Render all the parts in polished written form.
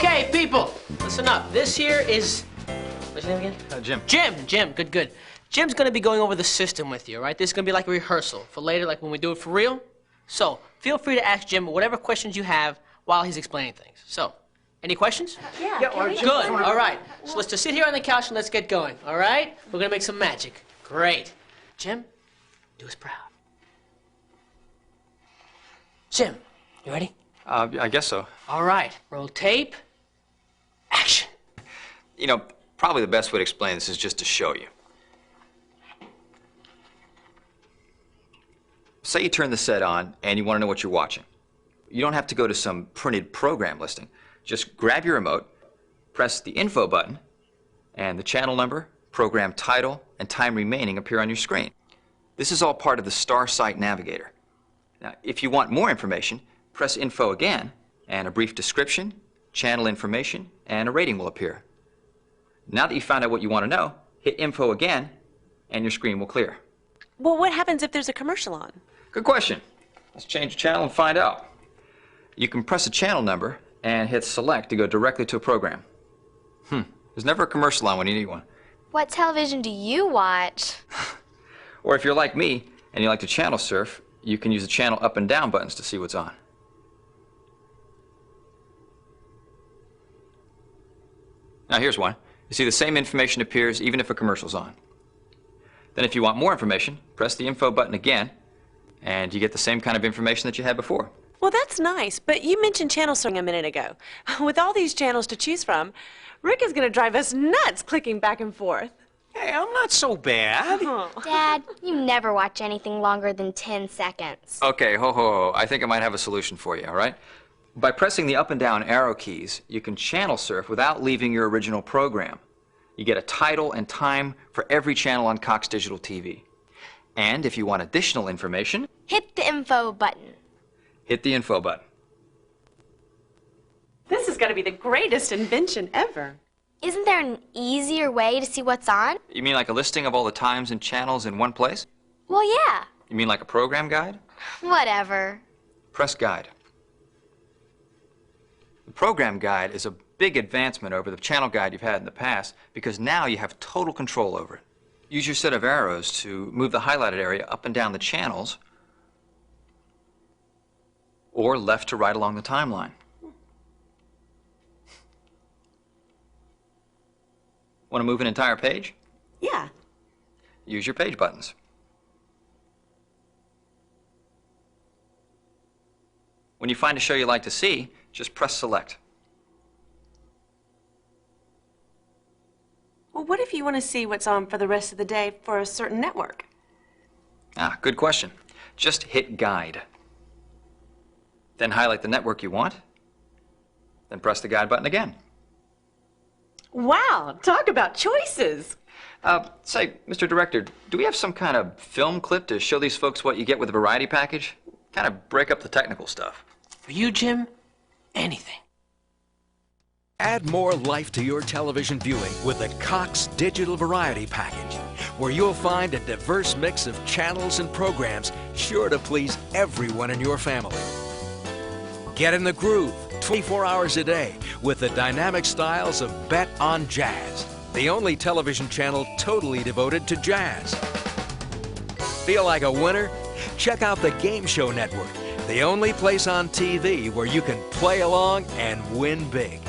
Okay, people, listen up. This here is, what's your name again? Jim. Jim, good. Jim's gonna be going over the system with you, all right? This is gonna be like a rehearsal for later, like when we do it for real. So, feel free to ask Jim whatever questions you have while he's explaining things. So, any questions? Yeah, Good, all right. So let's just sit here on the couch and let's get going, all right? We're gonna make some magic. Great. Jim, do us proud. Jim, you ready? I guess so. All right, roll tape, action. You know, probably the best way to explain this is just to show you. Say you turn the set on and you want to know what you're watching. You don't have to go to some printed program listing. Just grab your remote, press the info button, and the channel number, program title, and time remaining appear on your screen. This is all part of the Star Site Navigator. Now, if you want more information, press info again, and a brief description, channel information, and a rating will appear. Now that you found out what you want to know, hit info again, and your screen will clear. Well, what happens if there's a commercial on? Good question. Let's change the channel and find out. You can press a channel number and hit select to go directly to a program. There's never a commercial on when you need one. What television do you watch? Or if you're like me and you like to channel surf, you can use the channel up and down buttons to see what's on. Now here's one. You see the same information appears even if a commercial's on. Then if you want more information, press the info button again, and you get the same kind of information that you had before. Well, that's nice, but you mentioned channel sorting a minute ago. With all these channels to choose from, Rick is going to drive us nuts clicking back and forth. Hey, I'm not so bad. Dad, you never watch anything longer than 10 seconds. Okay, ho. I think I might have a solution for you, all right? By pressing the up and down arrow keys, you can channel surf without leaving your original program. You get a title and time for every channel on Cox Digital TV. And if you want additional information, Hit the info button. hit the info button. This is going to be the greatest invention ever. Isn't there an easier way to see what's on? You mean like a listing of all the times and channels in one place? Well, yeah. You mean like a program guide? Whatever. Press guide. The program guide is a big advancement over the channel guide you've had in the past because now you have total control over it. Use your set of arrows to move the highlighted area up and down the channels or left to right along the timeline. Want to move an entire page? Yeah. Use your page buttons. When you find a show you like to see, just press select. Well, what if you want to see what's on for the rest of the day for a certain network? Good question. Just hit guide. Then highlight the network you want. Then press the guide button again. Wow, talk about choices. Say, Mr. Director, do we have some kind of film clip to show these folks what you get with a variety package? Kind of break up the technical stuff. For you, Jim, anything. Add more life to your television viewing with the Cox Digital Variety Package, where you'll find a diverse mix of channels and programs sure to please everyone in your family. Get in the groove 24 hours a day with the dynamic styles of Bet on Jazz, the only television channel totally devoted to jazz. Feel like a winner? Check out the Game Show Network, the only place on TV where you can play along and win big.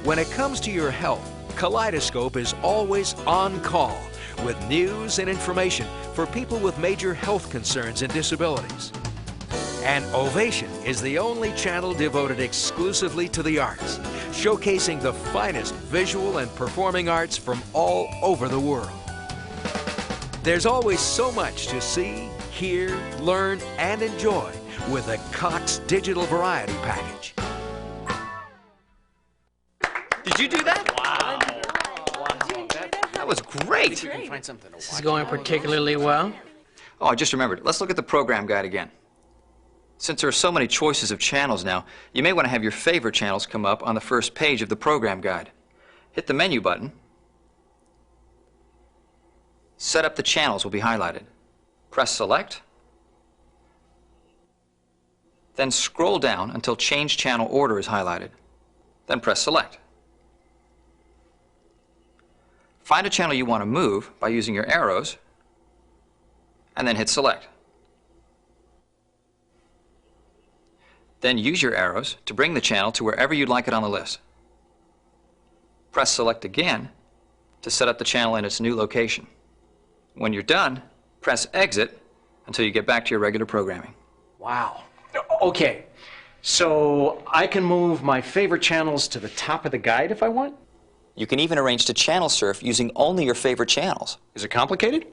When it comes to your health, Kaleidoscope is always on call with news and information for people with major health concerns and disabilities. And Ovation is the only channel devoted exclusively to the arts, showcasing the finest visual and performing arts from all over the world. There's always so much to see, hear, learn, and enjoy with the Cox Digital Variety Package. Did you do that? Wow. That was great. This is going particularly well. Oh, I just remembered. Let's look at the program guide again. Since there are so many choices of channels now, you may want to have your favorite channels come up on the first page of the program guide. Hit the menu button. Set up the channels will be highlighted. Press select. Then scroll down until change channel order is highlighted. then press Select. Find a channel you want to move by using your arrows, and then hit Select. Then use your arrows to bring the channel to wherever you'd like it on the list. Press Select again to set up the channel in its new location. When you're done, press Exit until you get back to your regular programming. Wow. Okay, so I can move my favorite channels to the top of the guide if I want? You can even arrange to channel surf using only your favorite channels. Is it complicated?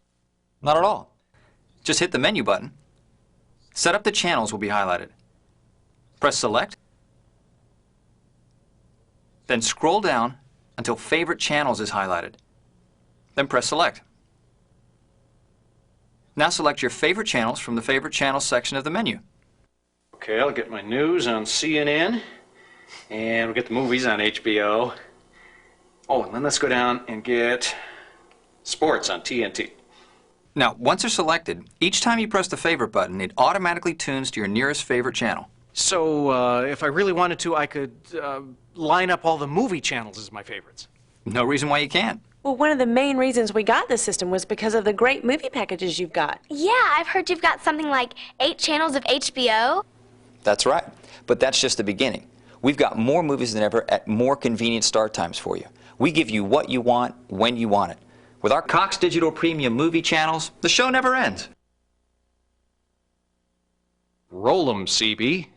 Not at all. Just hit the menu button. Set up the channels will be highlighted. Press Select, then scroll down until Favorite Channels is highlighted. Then press Select. Now select your favorite channels from the Favorite Channels section of the menu. Okay, I'll get my news on CNN, and we'll get the movies on HBO. Oh, and then let's go down and get sports on TNT. Now, once they're selected, each time you press the Favorite button, it automatically tunes to your nearest favorite channel. So, if I really wanted to, I could line up all the movie channels as my favorites. No reason why you can't. Well, one of the main reasons we got this system was because of the great movie packages you've got. Yeah, I've heard you've got something like 8 channels of HBO. That's right, but that's just the beginning. We've got more movies than ever at more convenient start times for you. We give you what you want, when you want it. With our Cox Digital Premium movie channels, the show never ends. Roll 'em, CB.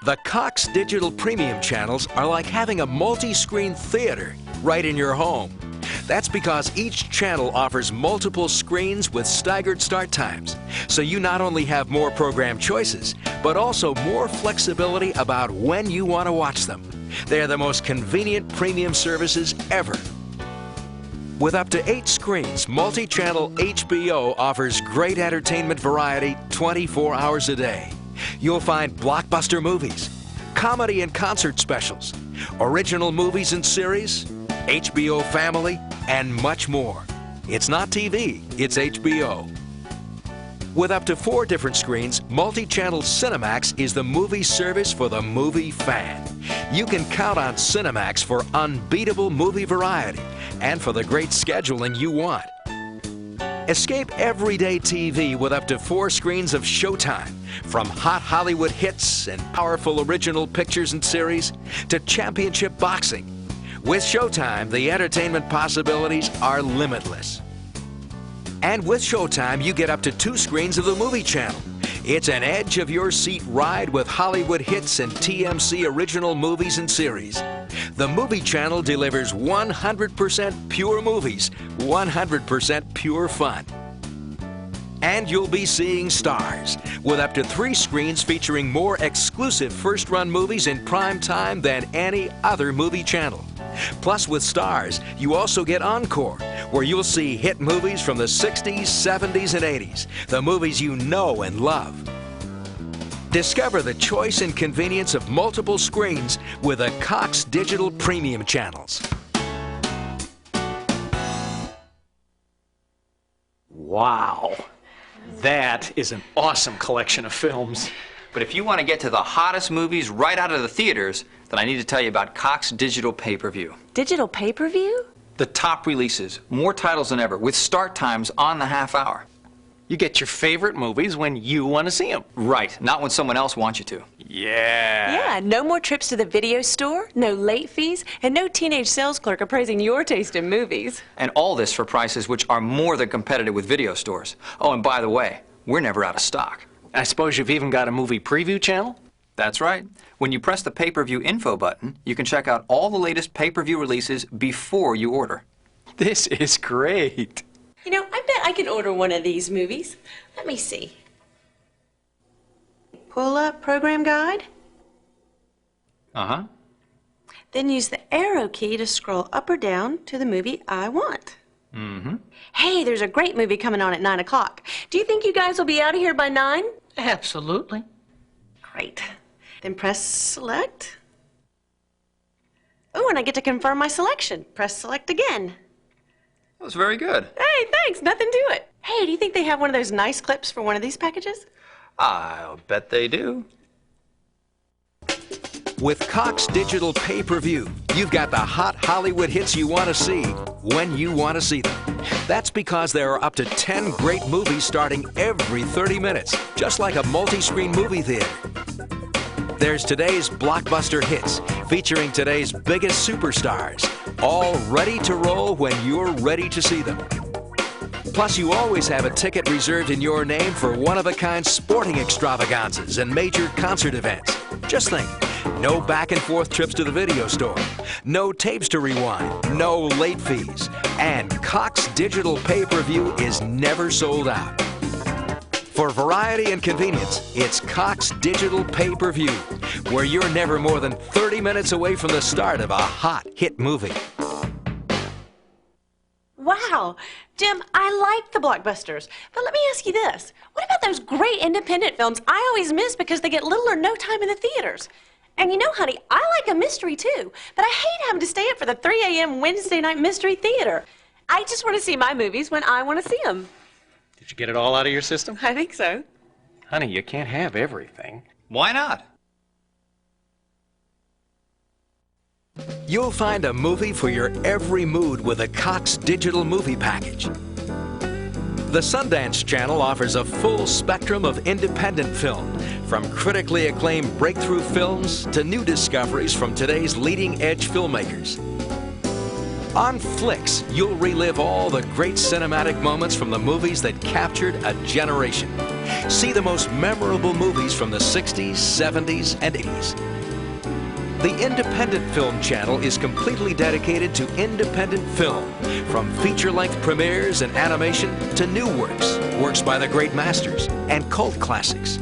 The Cox Digital Premium channels are like having a multi-screen theater right in your home. That's because each channel offers multiple screens with staggered start times, so you not only have more program choices, but also more flexibility about when you want to watch them. They're the most convenient premium services ever. With up to 8 screens, multi-channel HBO offers great entertainment variety 24 hours a day. You'll find blockbuster movies, comedy and concert specials, original movies and series, HBO Family, and much more. It's not TV, it's HBO. With up to 4 different screens, multi-channel Cinemax is the movie service for the movie fan. You can count on Cinemax for unbeatable movie variety and for the great scheduling you want. Escape everyday TV with up to 4 screens of Showtime, from hot Hollywood hits and powerful original pictures and series to championship boxing. With Showtime, the entertainment possibilities are limitless. And with Showtime, you get up to 2 screens of the movie channel. It's an edge-of-your-seat ride with Hollywood hits and TMC original movies and series. The movie channel delivers 100% pure movies, 100% pure fun. And you'll be seeing stars, with up to 3 screens featuring more exclusive first-run movies in prime time than any other movie channel. Plus, with Stars, you also get Encore, where you'll see hit movies from the 60s, 70s, and 80s, the movies you know and love. Discover the choice and convenience of multiple screens with the Cox Digital Premium channels. Wow. That is an awesome collection of films. But if you want to get to the hottest movies right out of the theaters, then I need to tell you about Cox Digital Pay-Per-View. Digital pay-per-view? The top releases, more titles than ever, with start times on the half hour. You get your favorite movies when you want to see them. Right, not when someone else wants you to. Yeah, no more trips to the video store, no late fees, and no teenage sales clerk appraising your taste in movies. And all this for prices which are more than competitive with video stores. Oh, and by the way, we're never out of stock. I suppose you've even got a movie preview channel? That's right. When you press the pay-per-view info button, you can check out all the latest pay-per-view releases before you order. This is great. You know, I bet I can order one of these movies. Let me see. Pull up program guide, Uh-huh. then use the arrow key to scroll up or down to the movie I want. Mm-hmm. Hey, there's a great movie coming on at 9 o'clock. Do you think you guys will be out of here by 9? Absolutely. Great. Then press select. Oh, and I get to confirm my selection. Press select again. That was very good. Hey, thanks. Nothing to it. Hey, do you think they have one of those nice clips for one of these packages? I'll bet they do. With Cox Digital Pay-Per-View, you've got the hot Hollywood hits you want to see when you want to see them. That's because there are up to 10 great movies starting every 30 minutes, just like a multi-screen movie theater. There's today's blockbuster hits, featuring today's biggest superstars, all ready to roll when you're ready to see them. Plus, you always have a ticket reserved in your name for one-of-a-kind sporting extravaganzas and major concert events. Just think, no back-and-forth trips to the video store, no tapes to rewind, no late fees, and Cox Digital Pay-Per-View is never sold out. For variety and convenience, it's Cox Digital Pay-Per-View, where you're never more than 30 minutes away from the start of a hot hit movie. Wow, Jim, I like the blockbusters. But let me ask you this. What about those great independent films I always miss because they get little or no time in the theaters? And you know, honey, I like a mystery too, but I hate having to stay up for the 3 a.m. Wednesday night mystery theater. I just want to see my movies when I want to see them. Did you get it all out of your system? I think so. Honey, you can't have everything. Why not? You'll find a movie for your every mood with a Cox Digital Movie Package. The Sundance Channel offers a full spectrum of independent film, from critically acclaimed breakthrough films to new discoveries from today's leading-edge filmmakers. On Flicks, you'll relive all the great cinematic moments from the movies that captured a generation. See the most memorable movies from the 60s, 70s, and 80s. The Independent Film Channel is completely dedicated to independent film, from feature-length premieres and animation to new works by the great masters, and cult classics.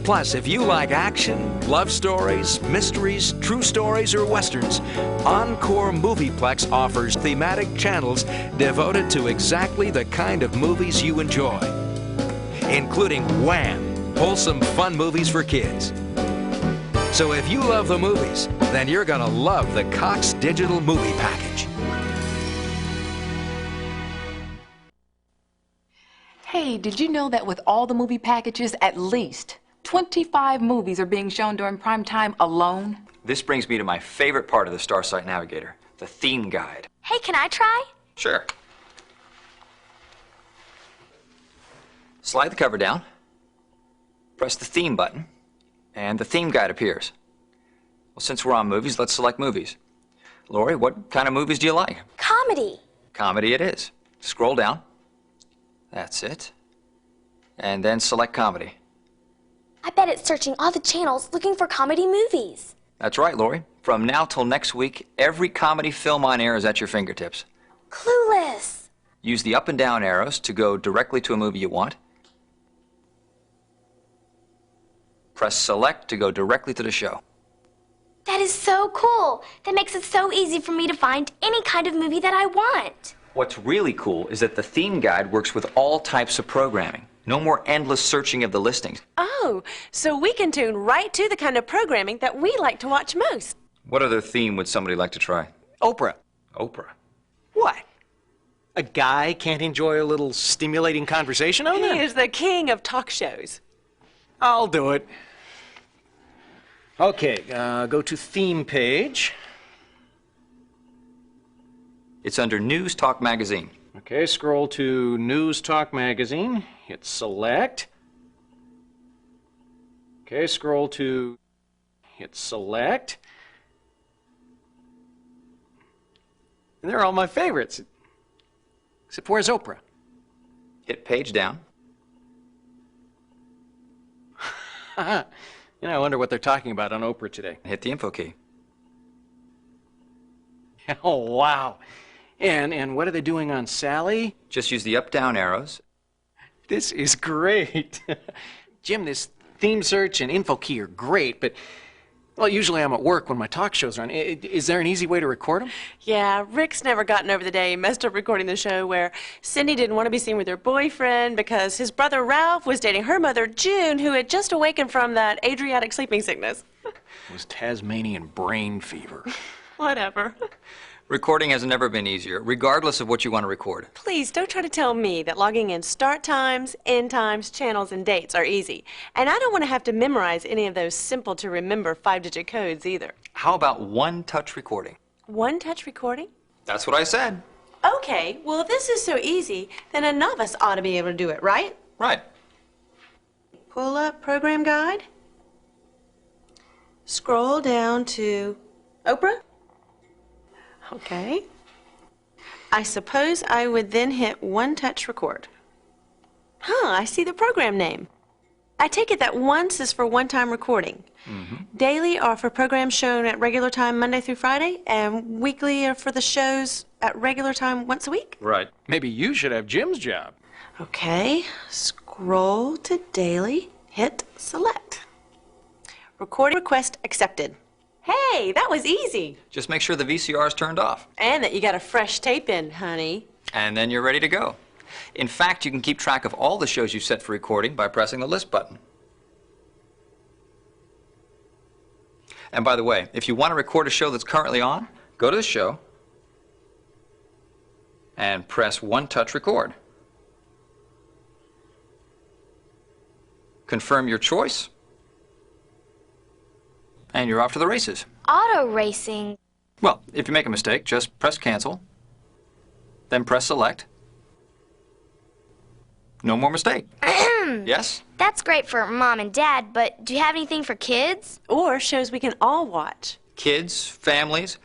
Plus, if you like action, love stories, mysteries, true stories, or westerns, Encore Movieplex offers thematic channels devoted to exactly the kind of movies you enjoy, including Wham! Wholesome fun movies for kids. So if you love the movies, then you're gonna love the Cox Digital Movie Package. Hey, did you know that with all the movie packages, at least 25 movies are being shown during prime time alone? This brings me to my favorite part of the Starsight Navigator, the theme guide. Hey, can I try? Sure. Slide the cover down, press the theme button, and the theme guide appears. Well, since we're on movies, let's select movies. Lori, what kind of movies do you like? Comedy. Comedy it is. Scroll down. That's it. And then select comedy. I bet it's searching all the channels looking for comedy movies. That's right, Lori. From now till next week, every comedy film on air is at your fingertips. Clueless. Use the up and down arrows to go directly to a movie you want. Press select to go directly to the show. That is so cool. That makes it so easy for me to find any kind of movie that I want. What's really cool is that the theme guide works with all types of programming. No more endless searching of the listings. Oh, so we can tune right to the kind of programming that we like to watch most. What other theme would somebody like to try? Oprah. Oprah. What? A guy can't enjoy a little stimulating conversation on He there? is the king of talk shows. I'll do it. Okay, go to theme page. It's under News Talk Magazine. Okay, scroll to News Talk Magazine. Hit select. Okay, scroll to hit select. And they're all my favorites. Except where's Oprah? Hit page down. You know, I wonder what they're talking about on Oprah today. Hit the info key. Oh, wow. And what are they doing on Sally? Just use the up-down arrows. This is great. Jim, this theme search and info key are great, but, well, usually I'm at work when my talk shows are on. Is there an easy way to record them? Yeah, Rick's never gotten over the day he messed up recording the show where Cindy didn't want to be seen with her boyfriend because his brother Ralph was dating her mother June, who had just awakened from that Adriatic sleeping sickness. It was Tasmanian brain fever. Whatever. Recording has never been easier, regardless of what you want to record. Please don't try to tell me that logging in start times, end times, channels, and dates are easy. And I don't want to have to memorize any of those simple to remember 5-digit codes either. How about one-touch recording? One-touch recording? That's what I said. Okay, well, if this is so easy, then a novice ought to be able to do it, right? Right. Pull up Program Guide. Scroll down to Oprah. Okay. I suppose I would then hit one-touch record. I see the program name. I take it that once is for one-time recording. Daily are for programs shown at regular time Monday through Friday, and weekly are for the shows at regular time once a week? Right. Maybe you should have Jim's job. Okay, scroll to daily, hit select. Recording request accepted. Hey, that was easy. Just make sure the VCR is turned off. And that you got a fresh tape in, honey. And then you're ready to go. In fact, you can keep track of all the shows you've set for recording by pressing the list button. And by the way, if you want to record a show that's currently on, go to the show and press one-touch record. Confirm your choice, and you're off to the races. Auto racing. Well, if you make a mistake, just press cancel, then press select. No more mistake. Yes? That's great for Mom and Dad, but do you have anything for kids? Or shows we can all watch. Kids, families.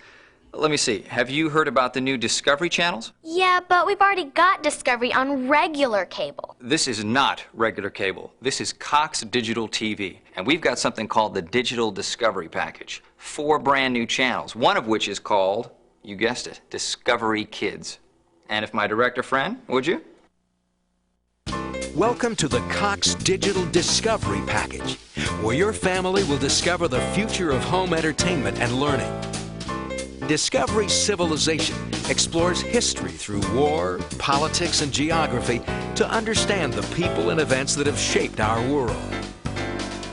Let me see. Have you heard about the new Discovery channels? Yeah, but we've already got Discovery on regular cable. This is not regular cable. This is Cox Digital TV. And we've got something called the Digital Discovery Package. 4 brand new channels, one of which is called, you guessed it, Discovery Kids. And if my director friend, would you? Welcome to the Cox Digital Discovery Package, where your family will discover the future of home entertainment and learning. Discovery Civilization explores history through war, politics, and geography to understand the people and events that have shaped our world.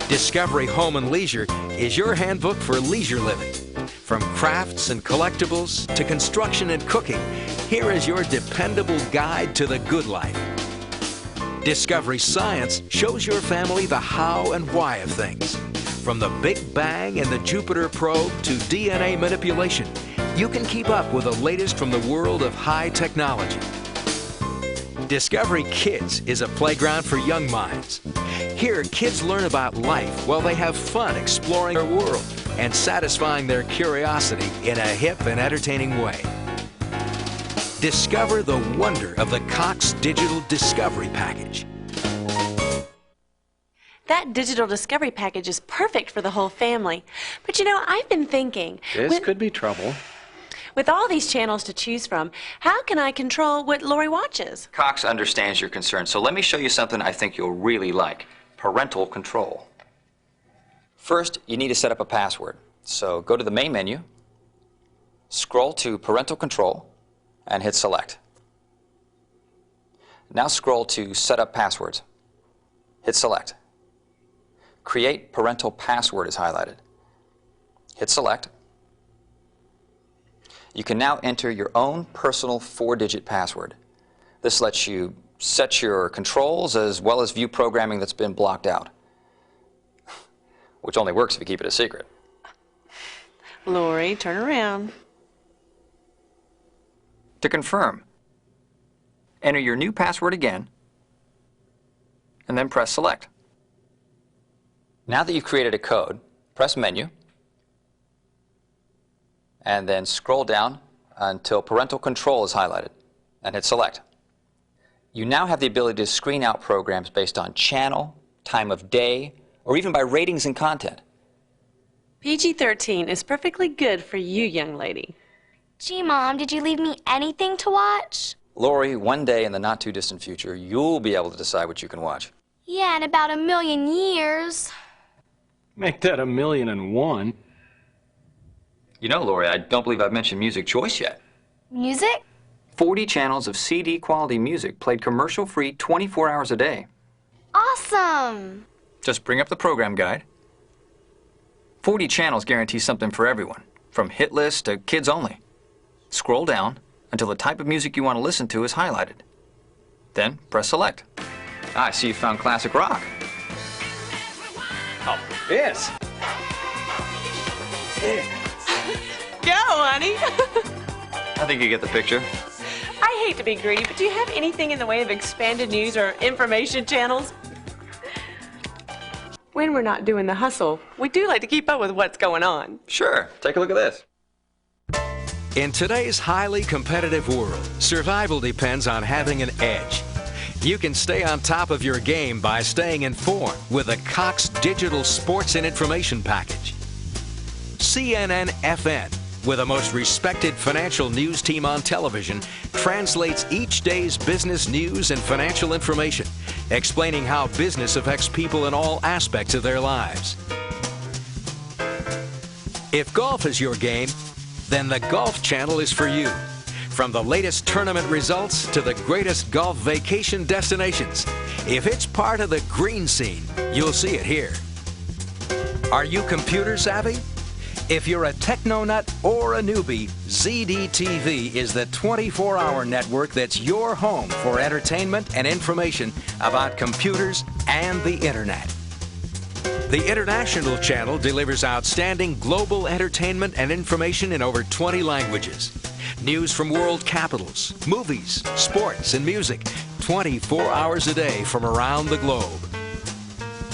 Discovery Home and Leisure is your handbook for leisure living. From crafts and collectibles to construction and cooking, here is your dependable guide to the good life. Discovery Science shows your family the how and why of things. From the Big Bang and the Jupiter probe to DNA manipulation, you can keep up with the latest from the world of high technology. Discovery Kids is a playground for young minds. Here, kids learn about life while they have fun exploring their world and satisfying their curiosity in a hip and entertaining way. Discover the wonder of the Cox Digital Discovery Package. That Digital Discovery Package is perfect for the whole family. But you know, I've been thinking... This could be trouble. With all these channels to choose from, how can I control what Lori watches? Cox understands your concern, so let me show you something I think you'll really like. Parental control. First, you need to set up a password. So go to the main menu, scroll to Parental Control, and hit select. Now scroll to Set Up Passwords. Hit select. Create Parental Password is highlighted. Hit select. You can now enter your own personal 4-digit password. This lets you set your controls as well as view programming that's been blocked out, which only works if you keep it a secret. Lori, turn around. To confirm, enter your new password again, and then press select. Now that you've created a code, press Menu, and then scroll down until Parental Control is highlighted, and hit select. You now have the ability to screen out programs based on channel, time of day, or even by ratings and content. PG-13 is perfectly good for you, young lady. Gee, Mom, did you leave me anything to watch? Lori, one day in the not-too-distant future, you'll be able to decide what you can watch. Yeah, in about 1,000,000 years. Make that 1,000,001. You know, Lori, I don't believe I've mentioned Music Choice yet. Music? 40 channels of CD-quality music played commercial-free 24 hours a day. Awesome! Just bring up the program guide. 40 channels guarantee something for everyone, from hit lists to kids only. Scroll down until the type of music you want to listen to is highlighted. Then press select. I see you found classic rock. Oh, yes. Go, honey. I think you get the picture. I hate to be greedy, but do you have anything in the way of expanded news or information channels? When we're not doing the hustle, we do like to keep up with what's going on. Sure, take a look at this. In today's highly competitive world, survival depends on having an edge. You can stay on top of your game by staying informed with the Cox Digital Sports and Information Package. CNN-FN, with the most respected financial news team on television, translates each day's business news and financial information, explaining how business affects people in all aspects of their lives. If golf is your game, then the Golf Channel is for you. From the latest tournament results to the greatest golf vacation destinations, if it's part of the green scene, you'll see it here. Are you computer savvy? If you're a techno nut or a newbie, ZDTV is the 24-hour network that's your home for entertainment and information about computers and the internet. The International Channel delivers outstanding global entertainment and information in over 20 languages. News from world capitals, movies, sports, and music, 24 hours a day from around the globe.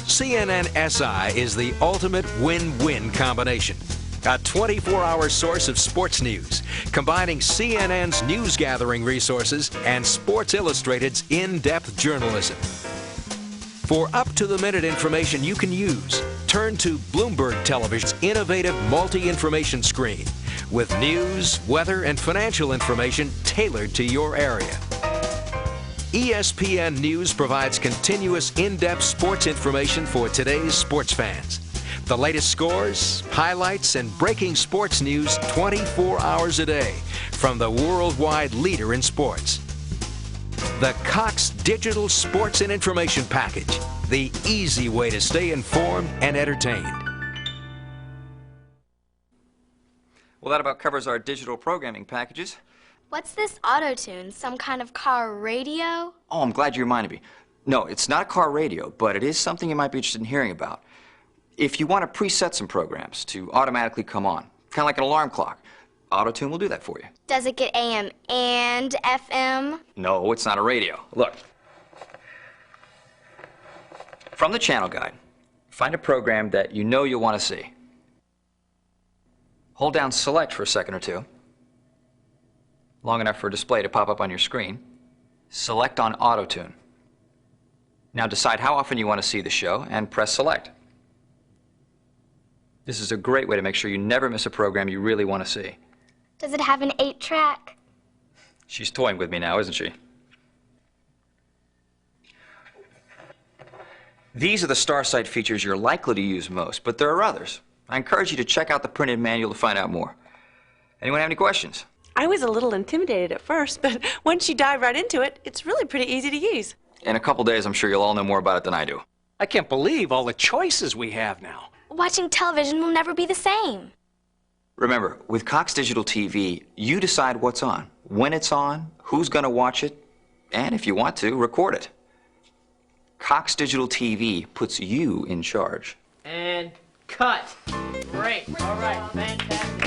CNN-SI is the ultimate win-win combination. A 24-hour source of sports news, combining CNN's news-gathering resources and Sports Illustrated's in-depth journalism. For up-to-the-minute information you can use, turn to Bloomberg Television's innovative multi-information screen with news, weather, and financial information tailored to your area. ESPN News provides continuous in-depth sports information for today's sports fans. The latest scores, highlights, and breaking sports news 24 hours a day from the worldwide leader in sports. The Cox Digital Sports and Information Package, the easy way to stay informed and entertained. Well, that about covers our digital programming packages. What's this Autotune? Some kind of car radio? Oh, I'm glad you reminded me. No, it's not a car radio, but it is something you might be interested in hearing about. If you want to preset some programs to automatically come on, kind of like an alarm clock, Autotune will do that for you. Does it get AM and FM? No, it's not a radio. Look. From the channel guide, find a program that you know you'll want to see. Hold down Select for a second or two, long enough for a display to pop up on your screen. Select on Autotune. Now decide how often you want to see the show and press Select. This is a great way to make sure you never miss a program you really want to see. Does it have an 8-track? She's toying with me now, isn't she? These are the StarSight features you're likely to use most, but there are others. I encourage you to check out the printed manual to find out more. Anyone have any questions? I was a little intimidated at first, but once you dive right into it, it's really pretty easy to use. In a couple days, I'm sure you'll all know more about it than I do. I can't believe all the choices we have now. Watching television will never be the same. Remember, with Cox Digital TV, you decide what's on, when it's on, who's going to watch it, and if you want to, record it. Cox Digital TV puts you in charge. And cut. Great. All right. Fantastic.